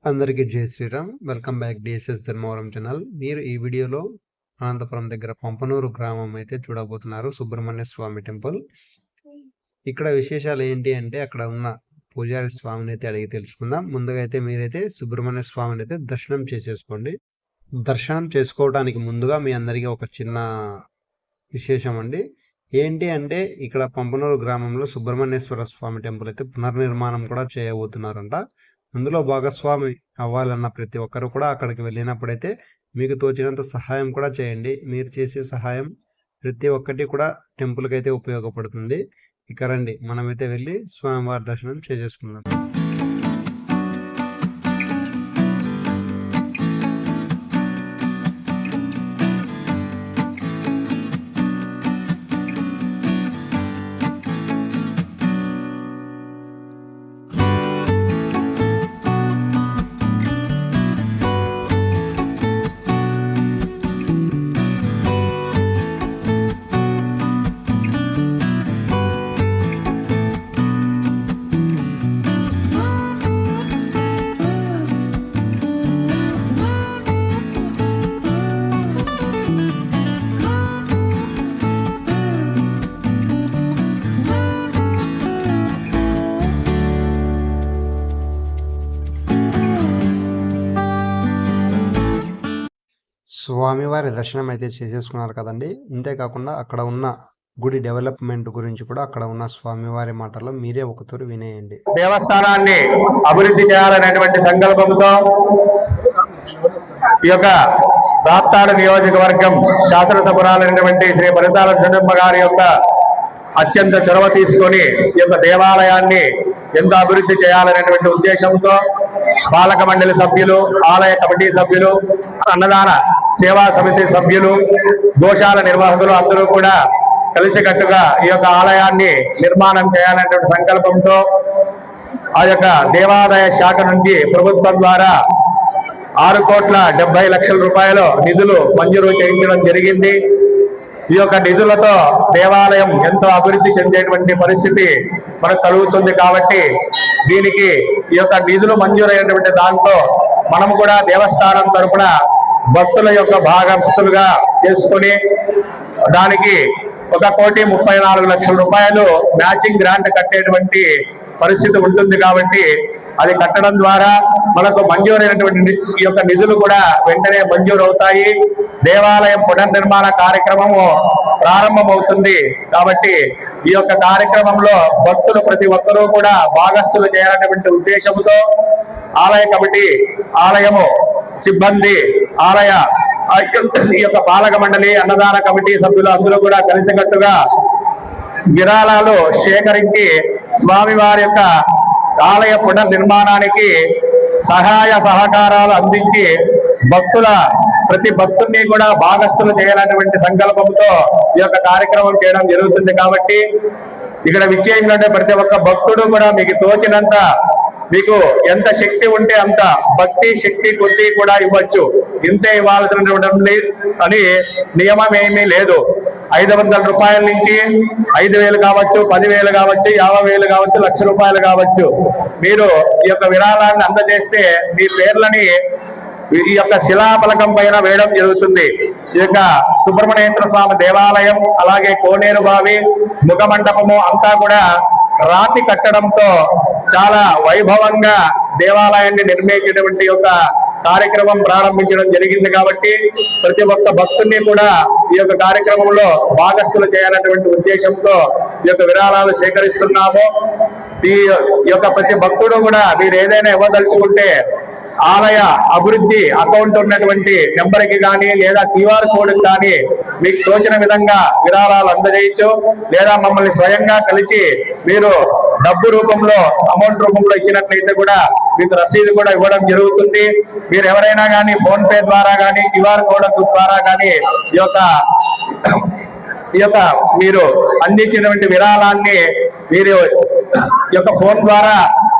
అందరికీ జై Shriram. Welcome back DSS Dharmavaram channel. మీరు ఈ వీడియోలో అనంతపురం దగ్గర పంపనూరు గ్రామం అయితే చూడబోతున్నారు. సుబ్రహ్మణ్య స్వామి టెంపుల్. ఇక్కడ విశేషాలు ఏంటి అంటే అక్కడ ఉన్న పూజారి స్వామిని అయితే అడిగి తెలుసుకుందాం. ముందుగా అయితే మీరైతే సుబ్రహ్మణ్య స్వామిని అయితే దర్శనం చేసేసుకోండి. దర్శనం చేసుకోవడానికి ముందుగా మీ అందరికీ ఒక చిన్న విశేషం అండి. ఏంటి అంటే ఇక్కడ పంపనూరు గ్రామంలో సుబ్రహ్మణ్యేశ్వర స్వామి టెంపుల్ అయితే పునర్నిర్మాణం కూడా చేయబోతున్నారంట. అందులో భాగస్వామి అవ్వాలన్న ప్రతి ఒక్కరు కూడా అక్కడికి వెళ్ళినప్పుడైతే మీకు తోచినంత సహాయం కూడా చేయండి. మీరు చేసే సహాయం ప్రతి ఒక్కటి కూడా టెంపుల్కి అయితే ఉపయోగపడుతుంది. ఇక రండి మనమైతే వెళ్ళి స్వామివారి దర్శనం చేసేసుకుందాం. స్వామివారి దర్శనం అయితే చేసేసుకున్నారు కదండి. ఇంతేకాకుండా అక్కడ ఉన్న గుడి డెవలప్మెంట్ గురించి కూడా అక్కడ ఉన్న స్వామివారి మాటల్లో మీరే ఒకతూరు వినేయండి. దేవస్థానాన్ని అభివృద్ధి చేయాలనేటువంటి సంకల్పంతో ఈ యొక్క రాప్తాడు నియోజకవర్గం శాసనసభ్యురాలైనటువంటి శ్రీ పరితాల నరసింహ గారి యొక్క అత్యంత చొరవ తీసుకొని ఈ యొక్క దేవాలయాన్ని ఎంతో అభివృద్ధి చేయాలనేటువంటి ఉద్దేశంతో పాలక మండలి సభ్యులు, ఆలయ కమిటీ సభ్యులు, అన్నదాన సేవా సమితి సభ్యులు, గోశాల నిర్వాహకులు అందరూ కూడా కలిసికట్టుగా ఈ యొక్క ఆలయాన్ని నిర్మాణం చేయాలనేటువంటి సంకల్పంతో ఆ యొక్క దేవాదాయ శాఖ నుంచి ప్రభుత్వం ద్వారా 6,70,00,000 రూపాయల నిధులు మంజూరు చేయించడం జరిగింది. ఈ యొక్క నిధులతో దేవాలయం ఎంతో అభివృద్ధి చెందేటువంటి పరిస్థితి మనకు కలుగుతుంది. కాబట్టి దీనికి ఈ యొక్క నిధులు మంజూరైనటువంటి దాంట్లో మనము కూడా దేవస్థానం తరపున భక్తుల యొక్క భాగస్తులుగా చేసుకుని దానికి 1,34,00,000 రూపాయలు మ్యాచింగ్ గ్రాంట్ కట్టేటువంటి పరిస్థితి ఉంటుంది. కాబట్టి అది కట్టడం ద్వారా మనకు మంజూరైనటువంటి ఈ యొక్క నిధులు కూడా వెంటనే మంజూరు అవుతాయి. దేవాలయం పునర్నిర్మాణ కార్యక్రమము ప్రారంభమవుతుంది. కాబట్టి ఈ యొక్క కార్యక్రమంలో భక్తులు ప్రతి ఒక్కరూ కూడా భాగస్తులు చేయాలనేటువంటి ఉద్దేశంతో ఆలయ కమిటీ, ఆలయము సిబ్బంది, ఆలయ ఈ యొక్క పాలక మండలి, అన్నదాన కమిటీ సభ్యులు అందరూ కూడా కలిసికట్టుగా విరాళాలు సేకరించి స్వామివారి యొక్క ఆలయ పునర్నిర్మాణానికి సహాయ సహకారాలు అందించి ప్రతి భక్తుల్ని కూడా భాగస్తులు చేయాలనేటువంటి సంకల్పంతో ఈ యొక్క కార్యక్రమం చేయడం జరుగుతుంది. కాబట్టి ఇక్కడ విచ్చేసినట్టే ప్రతి ఒక్క భక్తుడు కూడా మీకు తోచినంత, మీకు ఎంత శక్తి ఉంటే అంత భక్తి శక్తి కొద్ది కూడా ఇవ్వచ్చు. ఇంతే ఇవ్వాల్సినటువంటి అని నియమం ఏమీ లేదు. 500 రూపాయల నుంచి 5,000 కావచ్చు, 10,000 కావచ్చు, 50,000 కావచ్చు, 1,00,000 రూపాయలు కావచ్చు. మీరు ఈ యొక్క విరాళాన్ని అందజేస్తే మీ పేర్లని ఈ యొక్క శిలాఫలకం పైన వేయడం జరుగుతుంది. ఈ యొక్క సుబ్రహ్మణ్యేశ్వర స్వామి దేవాలయం, అలాగే కోనేరు బావి, ముఖ మండపము అంతా కూడా రాతి కట్టడంతో చాలా వైభవంగా దేవాలయాన్ని నిర్మించేటువంటి యొక్క కార్యక్రమం ప్రారంభించడం జరిగింది. కాబట్టి ప్రతి ఒక్క భక్తుల్ని కూడా ఈ యొక్క కార్యక్రమంలో భాగస్తులు చేయాలనేటువంటి ఉద్దేశంతో ఈ యొక్క విరాళాలు సేకరిస్తున్నాము. ఈ యొక్క ప్రతి భక్తుడు కూడా మీరు ఏదైనా ఇవ్వదలుచుకుంటే ఆలయ అభివృద్ధి అకౌంట్ ఉన్నటువంటి నెంబర్కి కానీ లేదా QR కోడ్ కానీ మీకు తోచిన విధంగా విరాళాలు అందజేయచ్చు. లేదా మమ్మల్ని స్వయంగా కలిసి మీరు డబ్బు రూపంలో, అమౌంట్ రూపంలో ఇచ్చినట్లయితే కూడా మీకు రసీదు కూడా ఇవ్వడం జరుగుతుంది. మీరు ఎవరైనా కానీ ఫోన్ పే ద్వారా కానీ QR కోడ్ ద్వారా కానీ ఈ యొక్క మీరు అందించినటువంటి విరాళాన్ని మీరు ఈ యొక్క ఫోన్ ద్వారా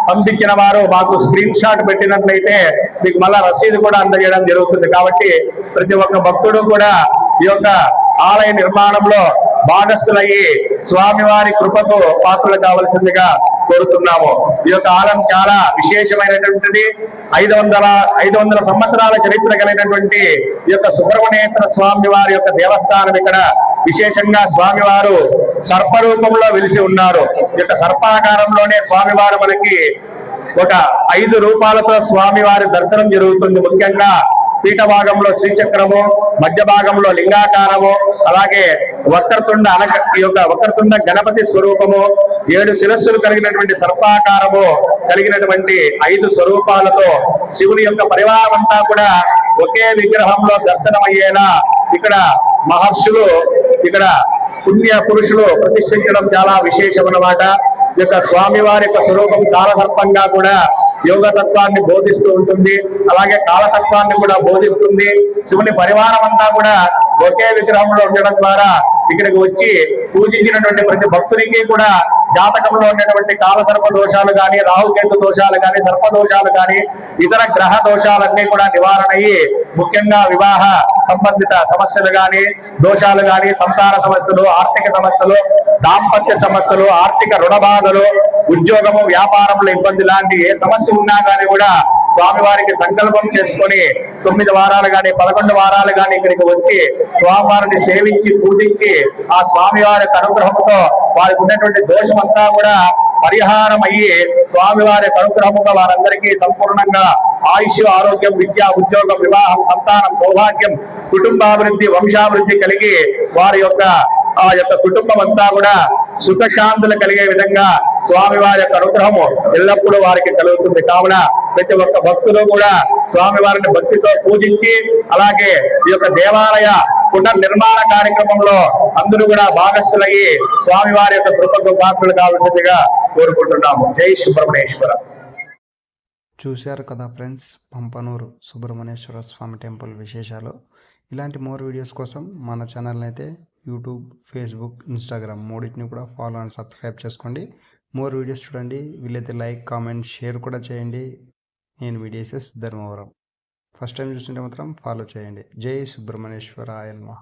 పంపించిన వారు మాకు స్క్రీన్ షాట్ పెట్టినట్లయితే మీకు మళ్ళా రసీదు కూడా అందజేయడం జరుగుతుంది. కాబట్టి ప్రతి ఒక్క భక్తుడు కూడా ఈ యొక్క ఆలయ నిర్మాణంలో భాగస్థులయ్యి స్వామివారి కృపకు పాత్రలు కావాల్సిందిగా కోరుతున్నాము. ఈ యొక్క ఆలయం చాలా విశేషమైనటువంటిది. 500 సంవత్సరాల చరిత్ర కలిగినటువంటి ఈ యొక్క సుబ్రహ్మణ్యేశ్వర స్వామి వారి యొక్క దేవస్థానం. ఇక్కడ విశేషంగా స్వామివారు సర్పరూపంలో వెలిసి ఉన్నారు. ఈ యొక్క సర్పాకారంలోనే స్వామివారు మనకి ఒక 5 రూపాలతో స్వామివారి దర్శనం జరుగుతుంది. ముఖ్యంగా పీఠ భాగంలో శ్రీచక్రము, మధ్య భాగంలో లింగాకారము, అలాగే ఈ యొక్క వక్రతుండ గణపతి స్వరూపము, 7 శిరస్సులు కలిగినటువంటి సర్పాకారము కలిగినటువంటి 5 స్వరూపాలతో శివుని యొక్క పరివారం అంతా కూడా ఒకే విగ్రహంలో దర్శనమయ్యేలా ఇక్కడ మహర్షులు, ఇక్కడ పుణ్య పురుషులు ప్రతిష్ఠించడం చాలా విశేషమన్నమాట. ఈ యొక్క స్వామివారి యొక్క స్వరూపం కాలసర్పంగా కూడా యోగతత్వాన్ని బోధిస్తూ ఉంటుంది, అలాగే కాలతత్వాన్ని కూడా బోధిస్తుంది. శివుని పరివారం అంతా కూడా ఒకే విగ్రహంలో ఉండడం ద్వారా ఇక్కడికి వచ్చి పూజించినటువంటి ప్రతి భక్తునికి కూడా జాతకంలో ఉండేటువంటి కాలసర్ప దోషాలు కానీ, రాహుకేతు దోషాలు కానీ, సర్ప దోషాలు కానీ, ఇతర గ్రహ దోషాలన్నీ కూడా నివారణ అయ్యి ముఖ్యంగా వివాహ సంబంధిత సమస్యలు కానీ, దోషాలు కానీ, సంతాన సమస్యలు, ఆర్థిక సమస్యలు, దాంపత్య సమస్యలు, ఆర్థిక రుణ బాధలు, ఉద్యోగము, వ్యాపారంలో ఇబ్బంది లాంటి ఏ సమస్య ఉన్నా కానీ కూడా స్వామివారికి సంకల్పం చేసుకొని 9 వారాలు కానీ 11 వారాలు కానీ ఇక్కడికి వచ్చి స్వామివారిని సేవించి పూజించి ఆ స్వామివారి అనుగ్రహంతో వారికి ఉన్నటువంటి దోషమంతా కూడా పరిహారం అయ్యి స్వామివారి అనుగ్రహంగా వారందరికీ సంపూర్ణంగా ఆయుష్, ఆరోగ్యం, విద్య, ఉద్యోగం, వివాహం, సంతానం, సౌభాగ్యం, కుటుంబాభివృద్ధి, వంశాభివృద్ధి కలిగి వారి యొక్క కుటుంబం అంతా కూడా సుఖశాంతులు కలిగే విధంగా స్వామివారి యొక్క అనుగ్రహము ఎల్లప్పుడూ వారికి కలుగుతుంది. కావున ప్రతి ఒక్క భక్తులు కూడా స్వామివారిని భక్తితో పూజించి, అలాగే ఈ యొక్క దేవాలయ పునర్నిర్మాణ కార్యక్రమంలో అందరూ కూడా భాగస్థులయ్యి స్వామివారి యొక్క కృపకు పాత్రలు కావాల్సిందిగా కోరుకుంటున్నాము. జై సుబ్రహ్మణ్యేశ్వర. చూశారు కదా ఫ్రెండ్స్, పంపనూరు సుబ్రహ్మణ్యేశ్వర స్వామి టెంపుల్ విశేషాలు. ఇలాంటి మోర్ వీడియోస్ కోసం మన ఛానల్ని అయితే యూట్యూబ్, ఫేస్బుక్, ఇన్స్టాగ్రామ్ మూడింటిని కూడా ఫాలో అండ్ సబ్స్క్రైబ్ చేసుకోండి. మోర్ వీడియోస్ చూడండి. వీలైతే లైక్, కామెంట్, షేర్ కూడా చేయండి. నేను మీ DSS ధర్మవరం. ఫస్ట్ టైం చూస్తుంటే మాత్రం ఫాలో చేయండి. జై సుబ్రహ్మణ్యేశ్వరాయ నమః.